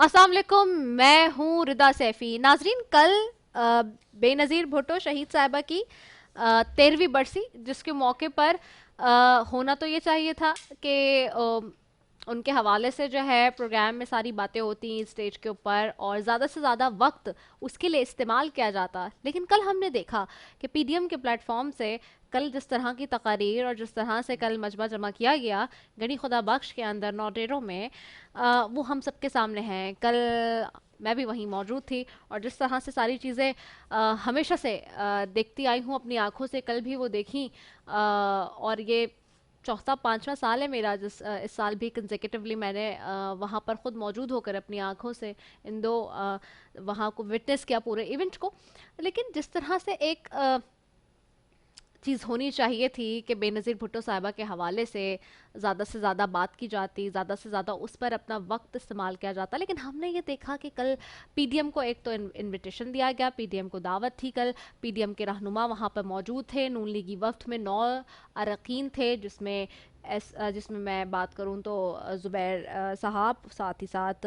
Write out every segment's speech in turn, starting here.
अस्सलाम वालेकुम। मैं हूँ रिदा सैफी। नाजरीन, कल बेनज़ीर भुट्टो शहीद साहिबा की 13वीं बरसी, जिसके मौके पर होना तो ये चाहिए था कि उनके हवाले से जो है प्रोग्राम में सारी बातें होती स्टेज के ऊपर और ज़्यादा से ज़्यादा वक्त उसके लिए इस्तेमाल किया जाता। लेकिन कल हमने देखा कि पीडीएम के प्लेटफॉर्म से कल जिस तरह की तकारीर और जिस तरह से कल मजमा जमा किया गया गणी खुदा बख्श के अंदर नौडेरों में, वो हम सबके सामने हैं। कल मैं भी वहीं मौजूद थी और जिस तरह से सारी चीज़ें हमेशा से देखती आई हूँ अपनी आंखों से, कल भी वो देखी। और ये चौथा पांचवा साल है मेरा इस साल भी कंसेक्यूटिवली मैंने वहाँ पर ख़ुद मौजूद होकर अपनी आंखों से इन दो वहाँ को विटनेस किया, पूरे इवेंट को। लेकिन जिस तरह से एक चीज़ होनी चाहिए थी कि बेनज़ीर भुट्टो साहिबा के हवाले से ज़्यादा बात की जाती, ज़्यादा से ज़्यादा उस पर अपना वक्त इस्तेमाल किया जाता, लेकिन हमने ये देखा कि कल पीडीएम को एक तो इनविटेशन दिया गया, पीडीएम को दावत थी। कल पीडीएम के रहनुमा वहाँ पर मौजूद थे। नून लीगी वफ्द में 9 अरकान थे, जिसमें मैं बात करूँ तो ज़ुबैर साहब, साथ ही साथ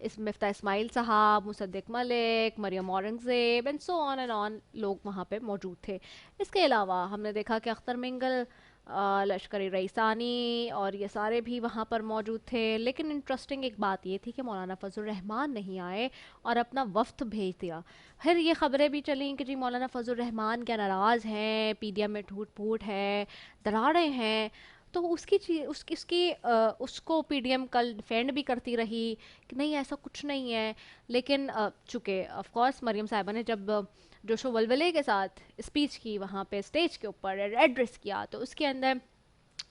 इस मिफ्ता इस्माइल साहब, Musadik Malik, Maryam Aurangzeb and so on and on लोग वहाँ पे मौजूद थे। इसके अलावा हमने देखा कि अख्तर मिंगल, लश्करी रईसानी और ये सारे भी वहाँ पर मौजूद थे। लेकिन इंटरेस्टिंग एक बात ये थी कि मौलाना फजल रहमान नहीं आए और अपना वफ्द भेज दिया। फिर ये खबरें भी चली कि जी मौलाना फजल रहमान क्या नाराज़ हैं, पीडीएम में टूट फूट है, दरारें हैं। तो उसकी चीज उसकी उसकी उसको पीडीएम कल डिफेंड भी करती रही कि नहीं ऐसा कुछ नहीं है। लेकिन चूंकि ऑफ कोर्स मरियम साहिबा ने जब जोशो वलवले के साथ स्पीच की वहाँ पे स्टेज के ऊपर एड्रेस किया, तो उसके अंदर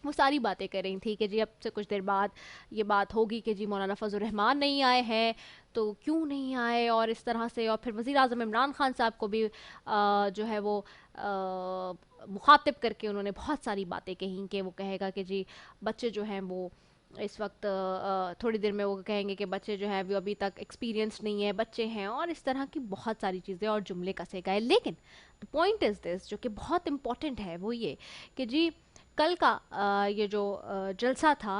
वो सारी बातें कर रही थी कि जी अब से कुछ देर बाद ये बात होगी कि जी मौलाना फजल रहमान नहीं आए हैं तो क्यों नहीं आए, और इस तरह से। और फिर वज़ीर आज़म इमरान खान साहब को भी जो है वो मुखातिब करके उन्होंने बहुत सारी बातें कही कि वो कहेगा कि जी बच्चे जो हैं वो इस वक्त थोड़ी देर में वो कहेंगे कि बच्चे जो हैं वो अभी तक एक्सपीरियंस नहीं है, बच्चे हैं, और इस तरह की बहुत सारी चीज़ें और जुमले कसे गए। लेकिन द पॉइंट इज़ दिस, जो कि बहुत इंपॉर्टेंट है, वो ये कि जी कल का ये जो जलसा था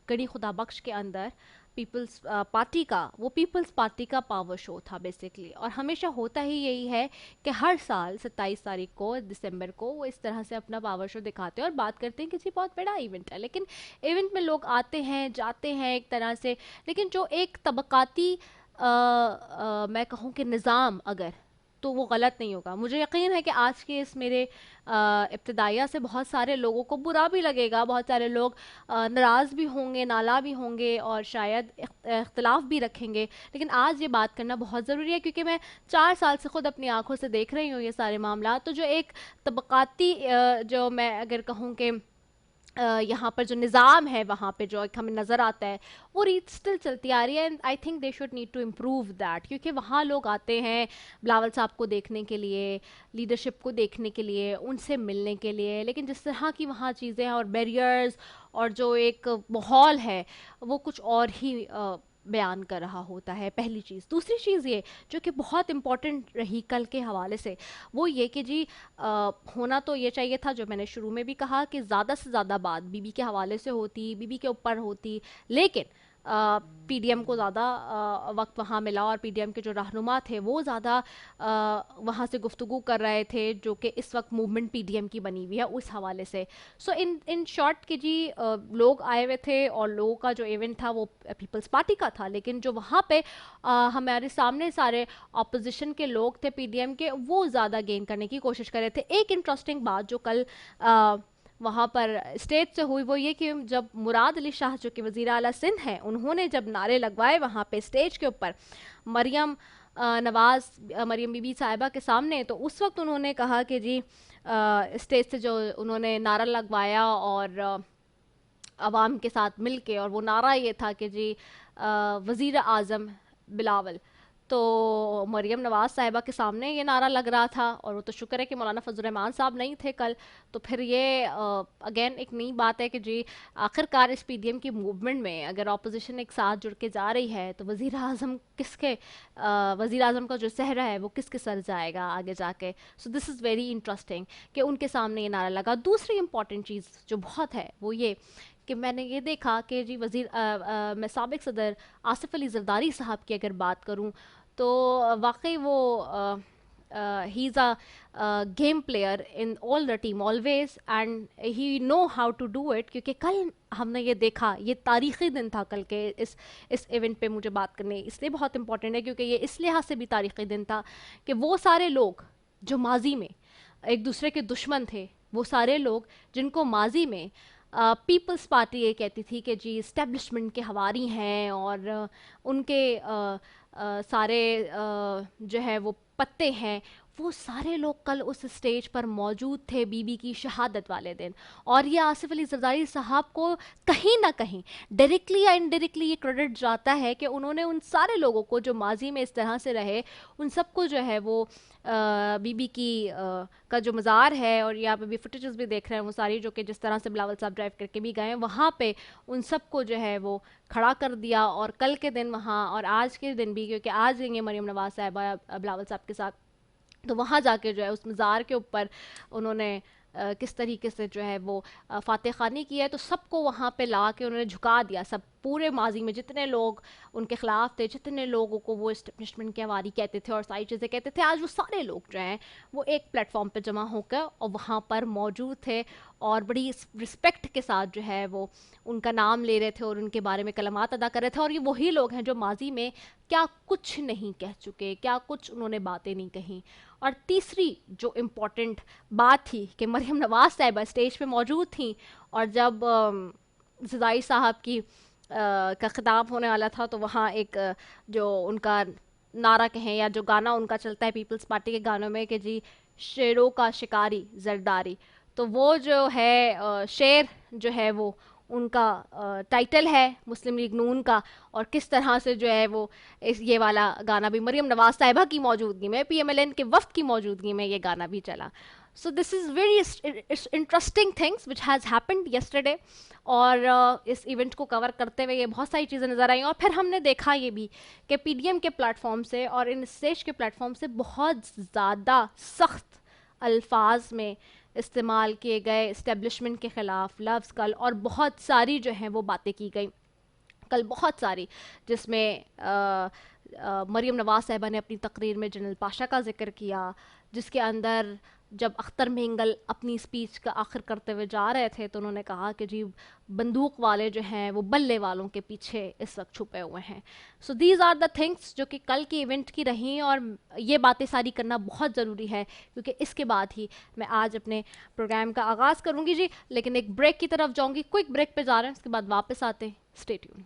गणी खुदा बख्श के अंदर, पीपल्स पार्टी का, वो पीपल्स पार्टी का पावर शो था बेसिकली। और हमेशा होता ही यही है कि हर साल 27 तारीख को दिसंबर को वो इस तरह से अपना पावर शो दिखाते हैं और बात करते हैं कि जी बहुत बड़ा इवेंट है। लेकिन इवेंट में लोग आते हैं जाते हैं एक तरह से, लेकिन जो एक तबकाती मैं कहूँ कि निज़ाम अगर, तो वो गलत नहीं होगा। मुझे यकीन है कि आज के इस मेरे इब्तिदाइया से बहुत सारे लोगों को बुरा भी लगेगा, बहुत सारे लोग नाराज़ भी होंगे, नाला भी होंगे और शायद इख्तलाफ भी रखेंगे। लेकिन आज ये बात करना बहुत ज़रूरी है क्योंकि मैं 4 साल से ख़ुद अपनी आंखों से देख रही हूँ ये सारे मामला। तो जो एक तबक़ाती जो मैं अगर कहूँ कि यहाँ पर जो निज़ाम है वहाँ पे जो एक हमें नज़र आता है, वो रीत स्टिल चलती आ रही है। And I think they should need to improve that, क्योंकि वहाँ लोग आते हैं बिलावल साहब को देखने के लिए, लीडरशिप को देखने के लिए, उनसे मिलने के लिए। लेकिन जिस तरह की वहाँ चीज़ें हैं और बैरियर्स और जो एक माहौल है, वो कुछ और ही बयान कर रहा होता है। पहली चीज़। दूसरी चीज़ ये जो कि बहुत इंपॉर्टेंट रही कल के हवाले से, वो ये कि जी होना तो ये चाहिए था, जो मैंने शुरू में भी कहा, कि ज़्यादा से ज़्यादा बात बीबी के हवाले से होती, बीबी के ऊपर होती। लेकिन पीडीएम को ज़्यादा वक्त वहाँ मिला और पीडीएम के जो रहनुमा थे वो ज़्यादा वहाँ से गुफ्तगू कर रहे थे, जो कि इस वक्त मूवमेंट पीडीएम की बनी हुई है उस हवाले से। सो इन इन शॉर्ट कि जी लोग आए हुए थे और लोगों का जो इवेंट था वो पीपल्स पार्टी का था, लेकिन जो वहाँ पे हमारे सामने सारे अपोजिशन के लोग थे पीडीएम के, वो ज़्यादा गेन करने की कोशिश कर रहे थे। एक इंटरेस्टिंग बात जो कल वहाँ पर स्टेज से हुई, वो ये कि जब मुराद अली शाह जो कि वज़ीर आला सिंध हैं, उन्होंने जब नारे लगवाए वहाँ पे स्टेज के ऊपर मरियम मरियम बीबी साहिबा के सामने, तो उस वक्त उन्होंने कहा कि जी स्टेज से जो उन्होंने नारा लगवाया और आवाम के साथ मिल के, और वो नारा ये था कि जी वज़ीर आज़म बिलावल। तो मरियम नवाज़ साहिबा के सामने ये नारा लग रहा था, और वो तो शुक्र है कि मौलाना फजल रहमान साहब नहीं थे कल। तो फिर ये अगेन एक नई बात है कि जी आखिरकार इस पीडीएम की मूवमेंट में अगर ऑपोजिशन एक साथ जुड़ के जा रही है तो वज़ीर आज़म किसके वज़ीर आज़म का जो सहरा है वो किसके सर जाएगा आगे जाके. So this is very interesting कि उनके सामने ये नारा लगा. दूसरी इंपॉर्टेंट चीज़ जो बहुत है वो ये कि मैंने ये देखा कि जी मैं साबिक सदर आसिफ अली जरदारी साहब की अगर बात करूं तो वाकई वो ही is a game player in all the team always and he know how to do it. क्योंकि कल हमने ये देखा, ये तारीख़ी दिन था कल के इस इवेंट पे मुझे बात करनी इसलिए बहुत इंपॉर्टेंट है क्योंकि ये इस लिहाज से भी तारीख़ी दिन था कि वो सारे लोग जो माजी में एक दूसरे के दुश्मन थे, वो सारे लोग जिनको माजी में पीपल्स पार्टी ये कहती थी कि जी इस्टेब्लिशमेंट के हवारी हैं और उनके सारे जो है वो पत्ते हैं, वो सारे लोग कल उस स्टेज पर मौजूद थे बीबी की शहादत वाले दिन. और ये आसिफ अली जरदारी साहब को कहीं ना कहीं डायरेक्टली या इनडायरेक्टली ये क्रेडिट जाता है कि उन्होंने उन सारे लोगों को जो माजी में इस तरह से रहे उन सबको जो है वो बीबी की का जो मज़ार है और यहाँ पे भी फुटेजेस भी देख रहे हैं वो सारी जो कि जिस तरह से बिलावल साहब ड्राइव करके भी गए वहाँ पे उन सबको जो है वो खड़ा कर दिया. और कल के दिन वहाँ और आज के दिन भी, क्योंकि आज गएंगे मरीम नवाज साहिबा बिलावल साहब के साथ, तो वहाँ जाके जो है उस मज़ार के ऊपर उन्होंने किस तरीके से जो है वो फातह खानी की है. तो सबको वहाँ पे ला के उन्होंने झुका दिया. सब पूरे माजी में जितने लोग उनके ख़िलाफ़ थे, जितने लोगों को वो इस्टेब्लिशमेंट के हवारी कहते थे और सारी चीज़ें कहते थे, आज वो सारे लोग जो हैं वो एक प्लेटफॉर्म पे जमा होकर और वहाँ पर मौजूद थे और बड़ी रिस्पेक्ट के साथ जो है वो उनका नाम ले रहे थे और उनके बारे में कलमात अदा कर रहे थे. और ये वही लोग हैं जो माजी में क्या कुछ नहीं कह चुके, क्या कुछ उन्होंने बातें नहीं कहीं. और तीसरी जो इम्पोर्टेंट बात थी कि मरीम नवाज साहिबा स्टेज पे मौजूद थी और जब ज़दाई साहब की का खिताब होने वाला था तो वहाँ एक जो उनका नारा कहें या जो गाना उनका चलता है पीपल्स पार्टी के गानों में कि जी शेरों का शिकारी जरदारी, तो वो जो है शेर जो है वो उनका टाइटल है मुस्लिम लीग नून का. और किस तरह से जो है वो ये वाला गाना भी मरीम नवाज साहिबा की मौजूदगी में, पीएमएलएन के वफ्द की मौजूदगी में ये गाना भी चला. So this is very interesting things which has happened yesterday. और इस इवेंट को कवर करते हुए ये बहुत सारी चीज़ें नज़र आई. और फिर हमने देखा ये भी कि पीडीएम के प्लेटफॉर्म से और इन स्टेज के प्लेटफॉर्म से बहुत ज़्यादा सख्त अल्फाज में इस्तेमाल किए गए इस्टेब्लिशमेंट के ख़िलाफ़ लफ्ज़ कल, और बहुत सारी जो हैं वो बातें की गई कल, बहुत सारी, जिसमें मरीम नवाज साहिबा ने अपनी तकरीर में जनरल पाशा का जिक्र किया, जिसके अंदर जब अख्तर मेंगल अपनी स्पीच का आखिर करते हुए जा रहे थे तो उन्होंने कहा कि जी बंदूक वाले जो हैं वो बल्ले वालों के पीछे इस वक्त छुपे हुए हैं. So these are the things जो कि कल की इवेंट की रही. और ये बातें सारी करना बहुत ज़रूरी है क्योंकि इसके बाद ही मैं आज अपने प्रोग्राम का आगाज़ करूँगी जी. लेकिन एक ब्रेक की तरफ जाऊँगी, क्विक ब्रेक पे जा रहे हैं, उसके बाद वापस आते हैं. Stay tune.